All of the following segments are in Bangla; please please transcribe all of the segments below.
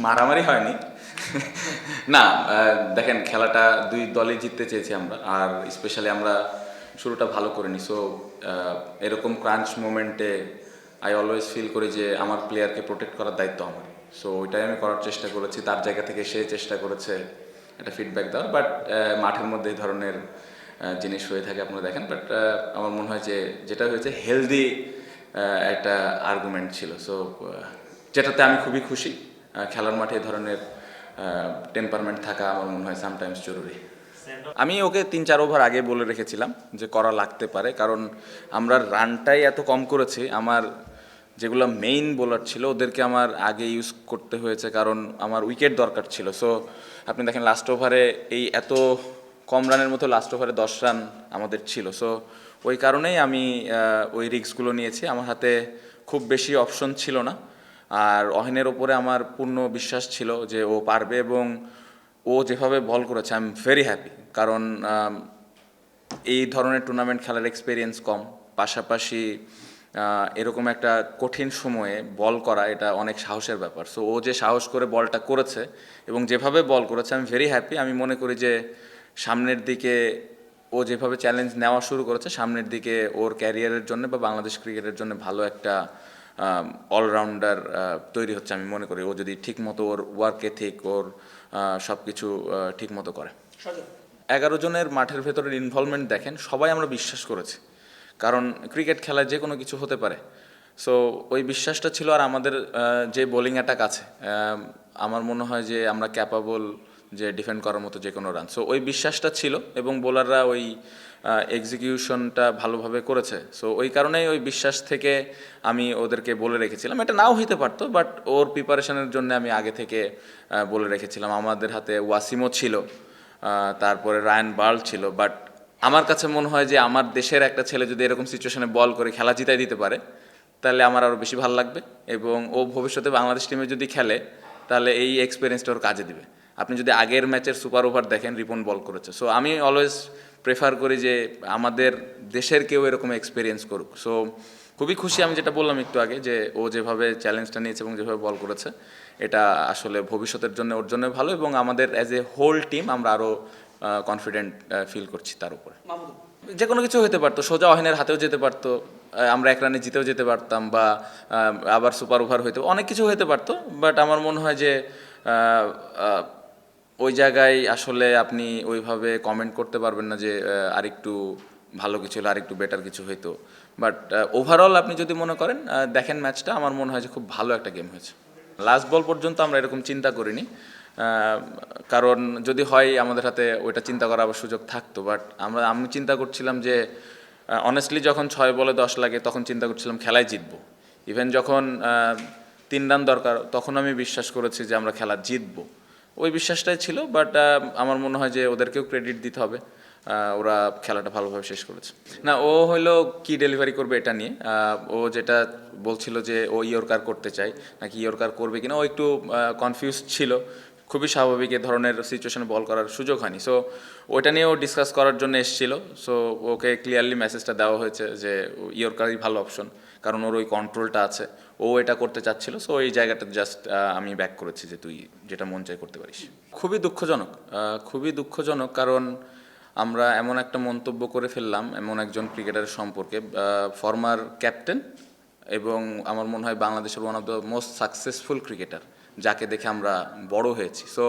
মারামারি হয়নি। না, দেখেন খেলাটা দুই দলই জিততে চেয়েছি আমরা, আর স্পেশালি আমরা শুরুটা ভালো করিনি। সো এরকম ক্রাঞ্চ মোমেন্টে আই অলওয়েজ ফিল করি যে আমার প্লেয়ারকে প্রোটেক্ট করার দায়িত্ব আমার। সো ওইটাই আমি করার চেষ্টা করেছি, তার জায়গা থেকে সে চেষ্টা করেছে একটা ফিডব্যাক দেওয়ার। বাট মাঠের মধ্যে এই ধরনের জিনিস হয়ে থাকে আপনারা দেখেন। বাট আমার মনে হয় যে যেটা হয়েছে হেলদি একটা আর্গুমেন্ট ছিল। সো যেটাতে আমি খুবই খুশি। খেলার মাঠে এই ধরনের টেম্পারমেন্ট থাকা আমার মনে হয় সামটাইমস জরুরি। আমি ওকে 3-4 ওভার আগে বলে রেখেছিলাম যে করা লাগতে পারে, কারণ আমরা রানটাই এত কম করেছি। আমার যেগুলো মেইন বোলার ছিল ওদেরকে আমার আগে ইউজ করতে হয়েছে, কারণ আমার উইকেট দরকার ছিল। সো আপনি দেখেন লাস্ট ওভারে এই এত কম রানের মতো লাস্ট ওভারে 10 রান আমাদের ছিল। সো ওই কারণেই আমি ওই রিস্কগুলো নিয়েছি। আমার হাতে খুব বেশি অপশন ছিল না, আর অহিনের ওপরে আমার পূর্ণ বিশ্বাস ছিল যে ও পারবে, এবং ও যেভাবে বল করেছে আই এম ভেরি হ্যাপি। কারণ এই ধরনের টুর্নামেন্ট খেলার এক্সপিরিয়েন্স কম, পাশাপাশি এরকম একটা কঠিন সময়ে বল করা এটা অনেক সাহসের ব্যাপার। সো ও যে সাহস করে বলটা করেছে এবং যেভাবে বল করেছে আমি ভেরি হ্যাপি। আমি মনে করি যে সামনের দিকে ও যেভাবে চ্যালেঞ্জ নেওয়া শুরু করেছে, সামনের দিকে ওর ক্যারিয়ারের জন্য বা বাংলাদেশ ক্রিকেটের জন্য ভালো একটা অলরাউন্ডার তৈরি হচ্ছে আমি মনে করি, ও যদি ঠিকমতো ওর ওয়ার্ক এথিক, ওর সব কিছু ঠিকমতো করে। 11 জনের মাঠের ভেতরের ইনভলভমেন্ট দেখেন, সবাই আমরা বিশ্বাস করেছি, কারণ ক্রিকেট খেলায় যে কোনো কিছু হতে পারে। সো ওই বিশ্বাসটা ছিল। আর আমাদের যে বোলিং অ্যাটাক আছে, আমার মনে হয় যে আমরা ক্যাপাবল যে ডিফেন্ড করার মতো যে কোনো রান। সো ওই বিশ্বাসটা ছিল, এবং বোলাররা ওই এক্সিকিউশনটা ভালোভাবে করেছে। সো ওই কারণেই ওই বিশ্বাস থেকে আমি ওদেরকে বলে রেখেছিলাম। এটা নাও হইতে পারতো, বাট ওর প্রিপারেশনের জন্য আমি আগে থেকে বলে রেখেছিলাম। আমাদের হাতে ওয়াসিমও ছিল, তারপরে রায়ান বার্ল ছিল। বাট আমার কাছে মনে হয় যে আমার দেশের একটা ছেলে যদি এরকম সিচুয়েশনে বল করে খেলা জিতাই দিতে পারে, তাহলে আমার আরও বেশি ভালো লাগবে, এবং ও ভবিষ্যতে বাংলাদেশ টিমে যদি খেলে তাহলে এই এক্সপিরিয়েন্সটা ওর কাজে দিবে। আপনি যদি আগের ম্যাচের সুপার ওভার দেখেন, রিপন বল করেছে। সো আমি অলওয়েজ প্রেফার করি যে আমাদের দেশের কেউ এরকম এক্সপিরিয়েন্স করুক। সো খুবই খুশি, আমি যেটা বললাম একটু আগে, যে ও যেভাবে চ্যালেঞ্জটা নিয়েছে এবং যেভাবে বল করেছে, এটা আসলে ভবিষ্যতের জন্য ওর জন্য ভালো, এবং আমাদের অ্যাজ এ হোল টিম আমরা আরও কনফিডেন্ট ফিল করছি তার উপরে। যে কোনো কিছু হতে পারতো, সোজা অহিনের হাতেও যেতে পারতো, আমরা 1 রানে জিতেও যেতে পারতাম, বা আবার সুপার ওভার হইতে, অনেক কিছু হতে পারতো। বাট আমার মনে হয় যে ওই জায়গায় আসলে আপনি ওইভাবে কমেন্ট করতে পারবেন না যে আরেকটু ভালো কিছু হলে আরেকটু বেটার কিছু হইতো। বাট ওভারঅল আপনি যদি মনে করেন দেখেন ম্যাচটা, আমার মনে হয় যে খুব ভালো একটা গেম হয়েছে। লাস্ট বল পর্যন্ত আমরা এরকম চিন্তা করিনি, কারণ যদি হয় আমাদের হাতে ওইটা চিন্তা করার আবার সুযোগ থাকতো। বাট আমি চিন্তা করছিলাম যে অনেস্টলি যখন 6 বলে 10 লাগে তখন চিন্তা করছিলাম খেলায় জিতবো। ইভেন যখন 3 রান দরকার তখন আমি বিশ্বাস করেছি যে আমরা খেলা জিতবো। ওই বিশ্বাসটাই ছিল। বাট আমার মনে হয় যে ওদেরকেও ক্রেডিট দিতে হবে, ওরা খেলাটা ভালোভাবে শেষ করেছে। না, ও হইলো কি ডেলিভারি করবে এটা নিয়ে, ও যেটা বলছিল যে ও ইয়র্কার করতে চায় নাকি ইয়র্কার করবে কিনা, ও একটু কনফিউজ ছিল। খুবই স্বাভাবিক, এ ধরনের সিচুয়েশনে বল করার সুযোগ হয়নি। সো ওইটা নিয়েও ডিসকাস করার জন্য এসেছিল। সো ওকে ক্লিয়ারলি মেসেজটা দেওয়া হয়েছে যে ইয়র্কারই ভালো অপশন, কারণ ওর ওই কন্ট্রোলটা আছে, ও এটা করতে চাচ্ছিল। সো এই জায়গাটা জাস্ট আমি ব্যাক করেছি যে তুই যেটা মন চাই করতে পারিস। খুবই দুঃখজনক, খুবই দুঃখজনক, কারণ আমরা এমন একটা মন্তব্য করে ফেললাম এমন একজন ক্রিকেটারের সম্পর্কে, ফর্মার ক্যাপ্টেন, এবং আমার মনে হয় বাংলাদেশের one of the most successful cricketer, যাকে দেখে আমরা বড় হয়েছি। সো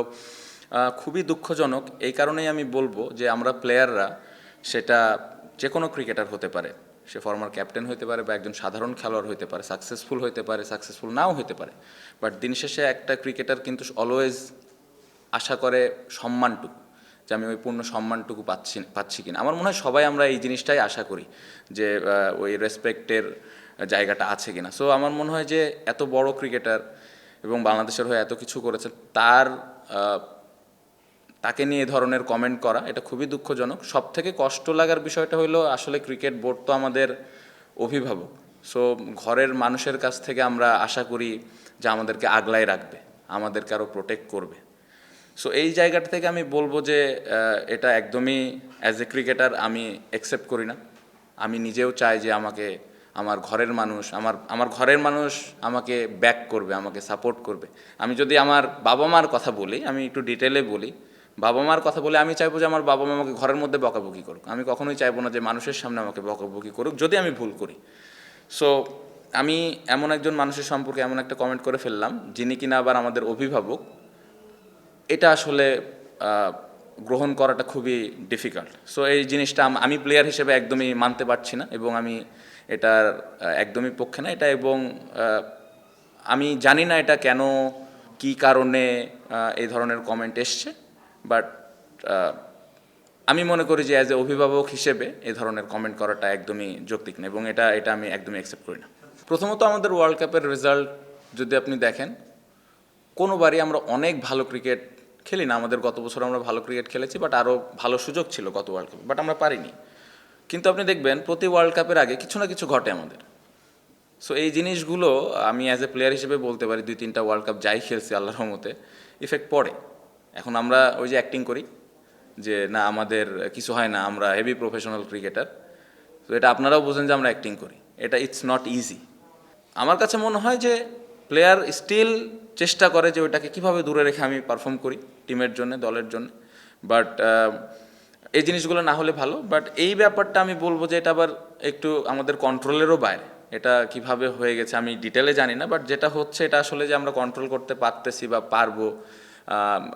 খুবই দুঃখজনক। এই কারণেই আমি বলবো যে আমরা প্লেয়াররা, সেটা যে কোনো ক্রিকেটার হতে পারে, সে ফর্মার ক্যাপ্টেন হতে পারে বা একজন সাধারণ খেলোয়াড় হতে পারে, সাকসেসফুল হতে পারে, সাকসেসফুল নাও হতে পারে, বাট দিন শেষে একটা ক্রিকেটার কিন্তু অলওয়েজ আশা করে সম্মানটুকু, যে আমি ওই পূর্ণ সম্মানটুকু পাচ্ছি কিনা। আমার মনে হয় সবাই আমরা এই জিনিসটাই আশা করি, যে ওই রেসপেক্টের জায়গাটা আছে কিনা। সো আমার মনে হয় যে এত বড় ক্রিকেটার এবং বাংলাদেশের হয়ে এত কিছু করেছে, তাকে নিয়ে এ ধরনের কমেন্ট করা এটা খুবই দুঃখজনক। সব থেকে কষ্ট লাগার বিষয়টা হলো আসলে ক্রিকেট বোর্ড তো আমাদের অভিভাবক। সো ঘরের মানুষের কাছ থেকে আমরা আশা করি যে আমাদেরকে আগলায় রাখবে, আমাদেরকে আরও প্রোটেক্ট করবে। সো এই জায়গাটা থেকে আমি বলবো যে এটা একদমই অ্যাজ এ ক্রিকেটার আমি অ্যাকসেপ্ট করি না। আমি নিজেও চাই যে আমার ঘরের মানুষ, আমার ঘরের মানুষ আমাকে ব্যাক করবে, আমাকে সাপোর্ট করবে। আমি যদি আমার বাবা মার কথা বলি, আমি একটু ডিটেলে বলি, বাবা মার কথা বলে আমি চাইবো যে আমার বাবা মা আমাকে ঘরের মধ্যে বকাবকি করুক, আমি কখনোই চাইবো না যে মানুষের সামনে আমাকে বকাবকি করুক যদি আমি ভুল করি। সো আমি এমন একজন মানুষের সম্পর্কে এমন একটা কমেন্ট করে ফেললাম যিনি কিনা আবার আমাদের অভিভাবক, এটা আসলে গ্রহণ করাটা খুবই ডিফিকাল্ট। সো এই জিনিসটা আমি প্লেয়ার হিসেবে একদমই মানতে পারছি না, এবং আমি এটার একদমই পক্ষে না এটা। এবং আমি জানি না এটা কেন, কি কারণে এই ধরনের কমেন্ট এসছে, বাট আমি মনে করি যে অ্যাজ এ অভিভাবক হিসেবে এই ধরনের কমেন্ট করাটা একদমই যৌক্তিক না, এবং এটা আমি একদমই অ্যাকসেপ্ট করি না। প্রথমত আমাদের ওয়ার্ল্ড কাপের রেজাল্ট যদি আপনি দেখেন, কোনোবারই আমরা অনেক ভালো ক্রিকেট খেলি না। আমাদের গত বছর আমরা ভালো ক্রিকেট খেলেছি, বাট আরও ভালো সুযোগ ছিল গত ওয়ার্ল্ড কাপে, বাট আমরা পারিনি। কিন্তু আপনি দেখবেন প্রতি ওয়ার্ল্ড কাপের আগে কিছু না কিছু ঘটে আমাদের। সো এই জিনিসগুলো আমি অ্যাজ এ প্লেয়ার হিসেবে বলতে পারি 2-3টা ওয়ার্ল্ড কাপ যাই খেলছি আল্লাহর রহমতে ইফেক্ট পড়ে। এখন আমরা ওই যে অ্যাক্টিং করি যে না আমাদের কিছু হয় না, আমরা হেভি প্রফেশনাল ক্রিকেটার, তো এটা আপনারাও বোঝেন যে আমরা অ্যাক্টিং করি, এটা ইটস নট ইজি। আমার কাছে মনে হয় যে প্লেয়ার স্টিল চেষ্টা করে যে ওইটাকে কীভাবে দূরে রেখে আমি পারফর্ম করি টিমের জন্য, দলের জন্য, বাট এই জিনিসগুলো না হলে ভালো। বাট এই ব্যাপারটা আমি বলবো যে এটা আবার একটু আমাদের কন্ট্রোলেরও বাইরে। এটা কিভাবে হয়ে গেছে আমি ডিটেলে জানি না, বাট যেটা হচ্ছে এটা আসলে যে আমরা কন্ট্রোল করতে পারতেছি বা পারবো,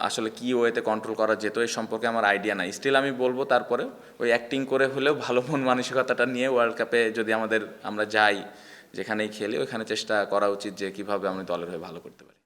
আসলে কী ওয়েতে কন্ট্রোল করা যেত এই সম্পর্কে আমার আইডিয়া নাই। স্টিল আমি বলবো তারপরে ওই অ্যাক্টিং করে হলেও ভালো মন মানসিকতাটা নিয়ে ওয়ার্ল্ড কাপে যদি আমরা যাই, যেখানেই খেলি ওইখানে চেষ্টা করা উচিত যে কীভাবে আমরা দলের হয়ে ভালো করতে পারি।